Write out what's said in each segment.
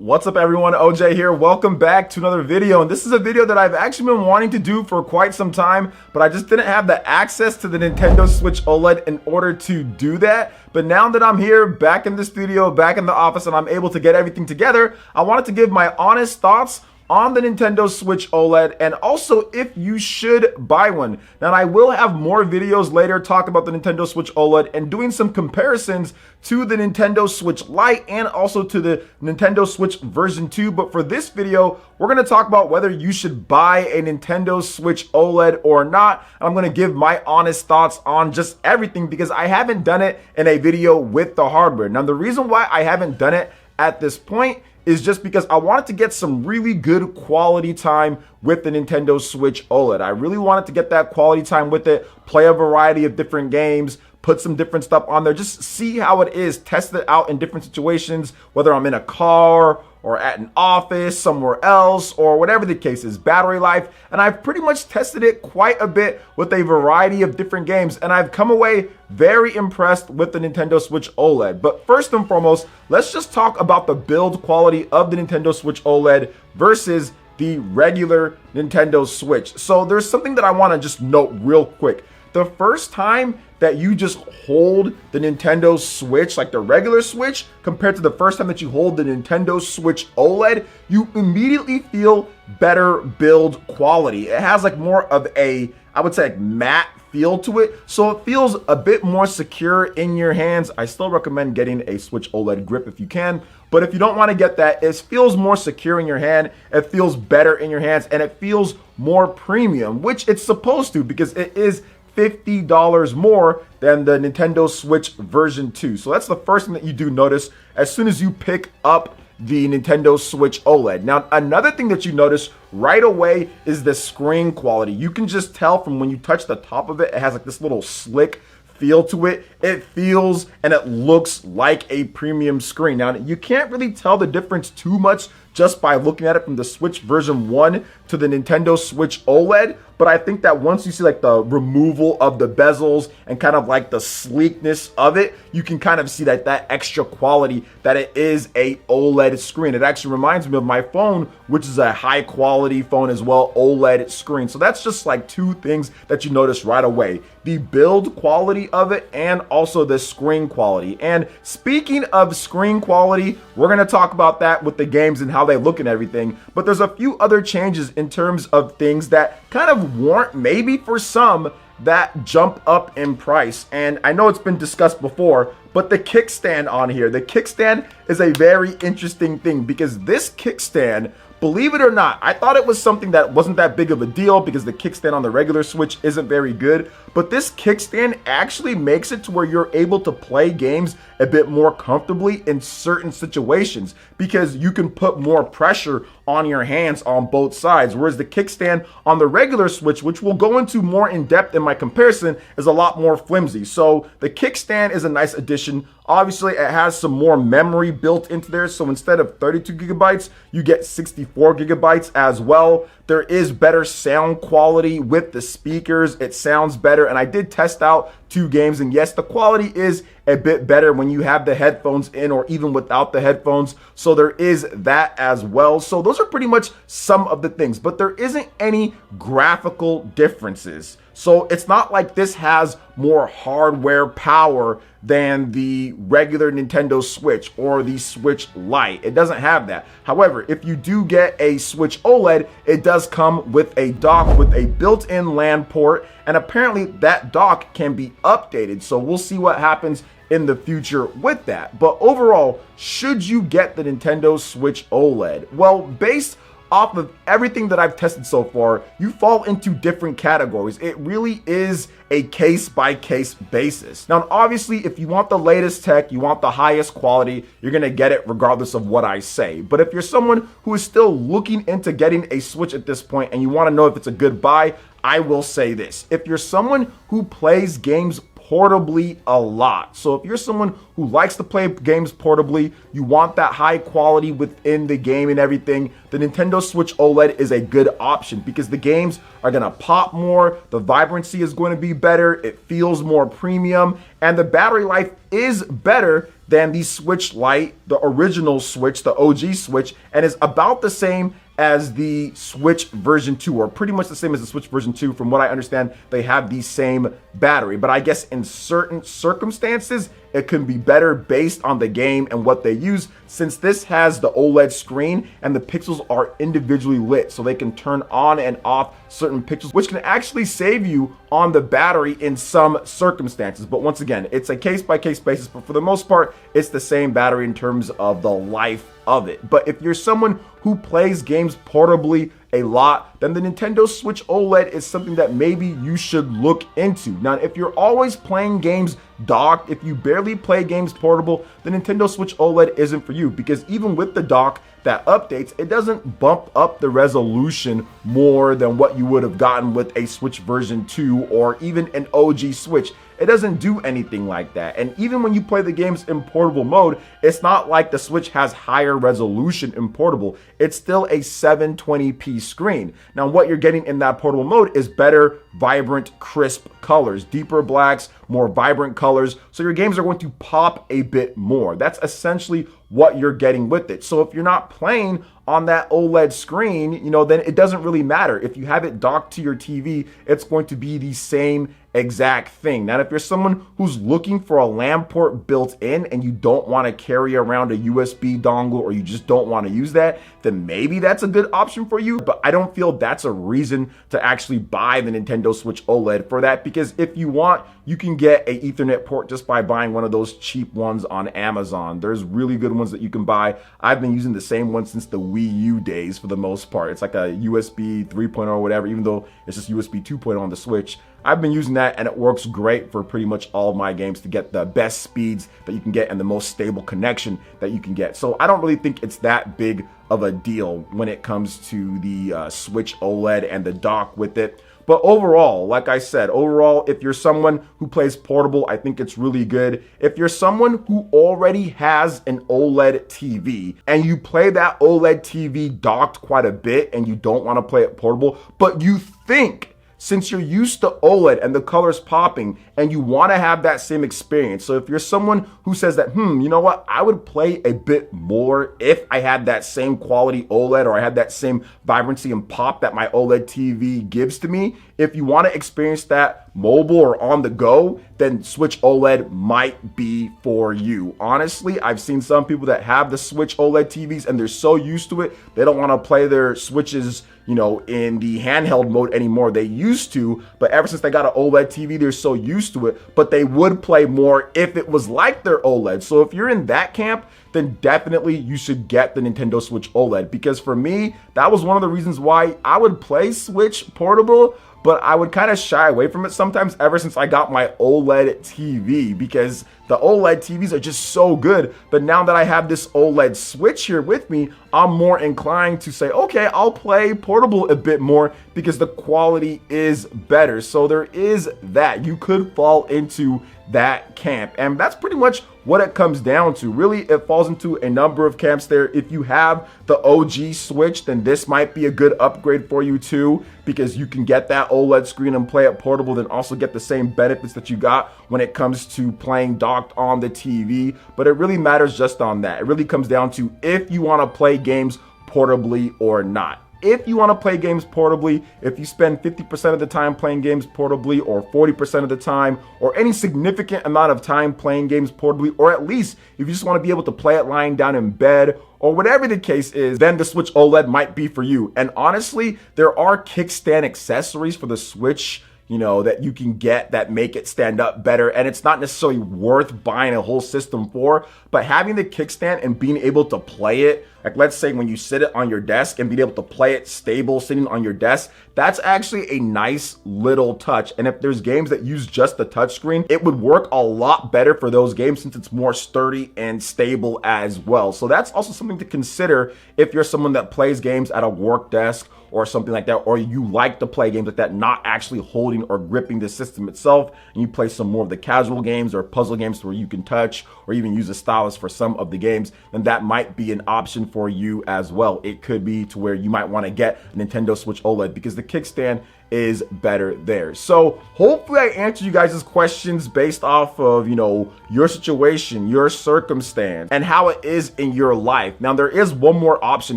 What's up everyone, OJ here. Welcome back to another video, and this is a video that I've actually been wanting to do for quite some time, but I just didn't have the access to the Nintendo Switch OLED in order to do that. But now that I'm here, back in the studio, back in the office, and I'm able to get everything together, I wanted to give my honest thoughts on the Nintendo Switch OLED and also if you should buy one. Now, I will have more videos later talking about the Nintendo Switch OLED and doing some comparisons to the Nintendo Switch Lite and also to the Nintendo Switch version 2. But for this video, we're going to talk about whether you should buy a Nintendo Switch OLED or not. And I'm going to give my honest thoughts on just everything because I haven't done it in a video with the hardware. Now, the reason why I haven't done it at this point is just because I wanted to get some really good quality time with the Nintendo Switch OLED. I really wanted to get that quality time with it, play a variety of different games, put some different stuff on there, just see how it is, test it out in different situations, whether I'm in a car or at an office, somewhere else, or whatever the case is, battery life. And I've pretty much tested it quite a bit with a variety of different games, and I've come away very impressed with the Nintendo Switch OLED. But first and foremost, let's just talk about the build quality of the Nintendo Switch OLED versus the regular Nintendo Switch. So there's something that I want to just note real quick. The first time that you just hold the Nintendo Switch, like the regular Switch, compared to the first time that you hold the Nintendo Switch OLED, you immediately feel better build quality. It has like more of a, I would say, like matte feel to it, so it feels a bit more secure in your hands. I still recommend getting a Switch OLED grip if you can, but if you don't want to get that, it feels more secure in your hand, it feels better in your hands, and it feels more premium, which it's supposed to because it is $50 more than the Nintendo Switch version 2. So that's the first thing that you do notice as soon as you pick up the Nintendo Switch OLED. Now, another thing that you notice right away is the screen quality. You can just tell from when you touch the top of it, it has like this little slick feel to it. It feels and it looks like a premium screen. Now, you can't really tell the difference too much just by looking at it from the Switch version 1 to the Nintendo Switch OLED, but I think that once you see like the removal of the bezels and kind of like the sleekness of it, you can kind of see that extra quality that it is a OLED screen. It actually reminds me of my phone, which is a high quality phone as well, OLED screen. So that's just like two things that you notice right away: the build quality of it and also the screen quality. And speaking of screen quality, we're going to talk about that with the games and how they look and everything, but there's a few other changes in terms of things that kind of warrant, maybe for some, that jump up in price. And I know it's been discussed before, but the kickstand on here, the kickstand is a very interesting thing because this kickstand, believe it or not, I thought it was something that wasn't that big of a deal because the kickstand on the regular Switch isn't very good, but this kickstand actually makes it to where you're able to play games a bit more comfortably in certain situations because you can put more pressure on your hands on both sides, whereas the kickstand on the regular Switch, which we'll go into more in depth in my comparison, is a lot more flimsy. So the kickstand is a nice addition. Obviously, it has some more memory built into there, so instead of 32 gigabytes, you get 64 gigabytes as well. There is better sound quality with the speakers. It sounds better, and I did test out 2 games, and yes, the quality is a bit better when you have the headphones in or even without the headphones, so there is that as well. So those are pretty much some of the things, but there isn't any graphical differences. So it's not like this has more hardware power than the regular Nintendo Switch or the Switch Lite. It doesn't have that. However, if you do get a Switch OLED, it does come with a dock with a built-in LAN port, and apparently that dock can be updated. So we'll see what happens in the future with that. But overall, should you get the Nintendo Switch OLED? Well, based off of everything that I've tested so far, you fall into different categories. It really is a case-by-case basis. Now, obviously, if you want the latest tech, you want the highest quality, you're gonna get it regardless of what I say. But if you're someone who is still looking into getting a Switch at this point and you wanna know if it's a good buy, I will say this: if you're someone who plays games portably a lot. So if you're someone who likes to play games portably, you want that high quality within the game and everything, the Nintendo Switch OLED is a good option because the games are going to pop more, the vibrancy is going to be better, it feels more premium, and the battery life is better than the Switch Lite, the original Switch, the OG Switch, and is about the same as the Switch version 2, or pretty much the same as the Switch version 2. From what I understand, they have the same battery, but I guess in certain circumstances, it can be better based on the game and what they use, since this has the OLED screen and the pixels are individually lit, so they can turn on and off certain pixels, which can actually save you on the battery in some circumstances. But once again, it's a case-by-case basis, but for the most part, it's the same battery in terms of the life of it. But if you're someone who plays games portably a lot, then the Nintendo Switch OLED is something that maybe you should look into. Now, if you're always playing games docked, if you barely play games portable, the Nintendo Switch OLED isn't for you, because even with the dock that updates, it doesn't bump up the resolution more than what you would have gotten with a Switch version 2 or even an OG Switch. It doesn't do anything like that. And even when you play the games in portable mode, it's not like the Switch has higher resolution in portable. It's still a 720p screen. Now, what you're getting in that portable mode is better, vibrant, crisp colors, deeper blacks, more vibrant colors. So your games are going to pop a bit more. That's essentially what you're getting with it. So if you're not playing on that OLED screen, then it doesn't really matter. If you have it docked to your TV, it's going to be the same exact thing. Now, if you're someone who's looking for a LAN port built in and you don't want to carry around a USB dongle, or you just don't want to use that, then maybe that's a good option for you. But I don't feel that's a reason to actually buy the Nintendo Switch OLED for that, because if you want, you can get a Ethernet port just by buying one of those cheap ones on Amazon. There's really good ones that you can buy. I've been using the same one since the Wii U days for the most part. It's like a USB 3.0 or whatever, even though it's just USB 2.0 on the Switch. I've been using that and it works great for pretty much all of my games to get the best speeds that you can get and the most stable connection that you can get. So I don't really think it's that big of a deal when it comes to the Switch OLED and the dock with it. But overall, like I said, if you're someone who plays portable, I think it's really good. If you're someone who already has an OLED TV and you play that OLED TV docked quite a bit and you don't want to play it portable, but you think, since you're used to OLED and the colors popping and you want to have that same experience. So if you're someone who says that, you know what, I would play a bit more if I had that same quality OLED, or I had that same vibrancy and pop that my OLED TV gives to me. If you want to experience that mobile or on the go, then Switch OLED might be for you. Honestly, I've seen some people that have the Switch OLED TVs and they're so used to it, they don't want to play their Switches, in the handheld mode anymore. They used to, but ever since they got an OLED TV, they're so used to it, but they would play more if it was like their OLED. So if you're in that camp, then definitely you should get the Nintendo Switch OLED, because for me, that was one of the reasons why I would play Switch portable, but I would kind of shy away from it sometimes ever since I got my OLED TV, because the OLED TVs are just so good. But now that I have this OLED Switch here with me, I'm more inclined to say, okay, I'll play portable a bit more because the quality is better. So there is that. You could fall into that camp, and that's pretty much what it comes down to. Really, it falls into a number of camps there. If you have the OG Switch, then this might be a good upgrade for you too, because you can get that OLED screen and play it portable, then also get the same benefits that you got when it comes to playing docked on the TV. But it really matters just on that. It really comes down to if you want to play games portably or not. If you want to play games portably, if you spend 50% of the time playing games portably, or 40% of the time, or any significant amount of time playing games portably, or at least if you just want to be able to play it lying down in bed, or whatever the case is, then the Switch OLED might be for you. And honestly, there are kickstand accessories for the Switch, that you can get that make it stand up better, and it's not necessarily worth buying a whole system for, but having the kickstand and being able to play it, like let's say when you sit it on your desk and being able to play it stable sitting on your desk, that's actually a nice little touch. And if there's games that use just the touchscreen, it would work a lot better for those games since it's more sturdy and stable as well. So that's also something to consider if you're someone that plays games at a work desk or something like that, or you like to play games like that, not actually holding or gripping the system itself, and you play some more of the casual games or puzzle games where you can touch or even use a stylus for some of the games, then that might be an option for you as well. It could be to where you might want to get a Nintendo Switch OLED, because the kickstand is better there. So hopefully I answered you guys' questions based off of, you know, your situation, your circumstance, and how it is in your life. Now, there is one more option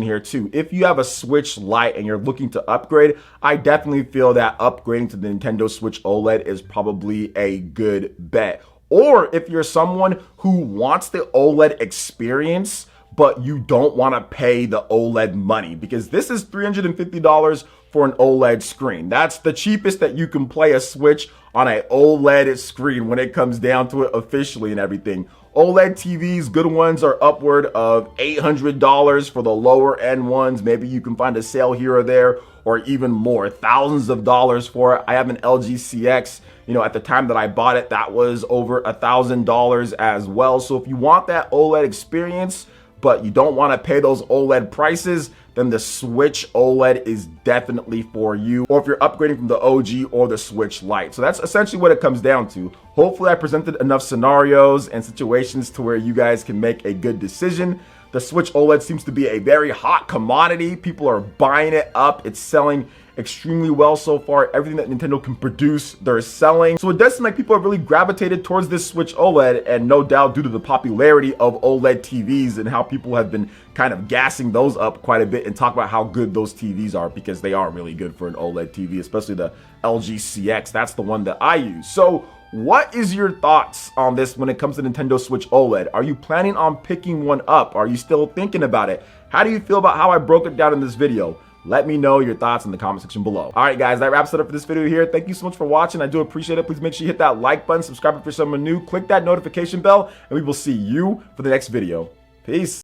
here too. If you have a Switch Lite and you're looking to upgrade, I definitely feel that upgrading to the Nintendo Switch OLED is probably a good bet. Or if you're someone who wants the OLED experience, but you don't want to pay the OLED money, because this is $350 for an OLED screen. That's the cheapest that you can play a Switch on an OLED screen when it comes down to it officially and everything. OLED TVs, good ones, are upward of $800 for the lower end ones. Maybe you can find a sale here or there, or even more, thousands of dollars for it. I have an LG CX. You know, at the time that I bought it, that was over $1,000 as well. So if you want that OLED experience, but you don't want to pay those OLED prices, then the Switch OLED is definitely for you, or if you're upgrading from the OG or the Switch Lite. So that's essentially what it comes down to. Hopefully I presented enough scenarios and situations to where you guys can make a good decision. The Switch OLED seems to be a very hot commodity. People are buying it up. It's selling extremely well so far. Everything that Nintendo can produce, they're selling. So it does seem like people have really gravitated towards this Switch OLED, and no doubt due to the popularity of OLED TVs and how people have been kind of gassing those up quite a bit and talk about how good those TVs are, because they are really good for an OLED TV, especially the LG CX. That's the one that I use. So what is your thoughts on this when it comes to Nintendo Switch OLED? Are you planning on picking one up? Are you still thinking about it? How do you feel about how I broke it down in this video? Let me know your thoughts in the comment section below. All right, guys, that wraps it up for this video here. Thank you so much for watching. I do appreciate it. Please make sure you hit that like button, subscribe if you're someone new, click that notification bell, and we will see you for the next video. Peace.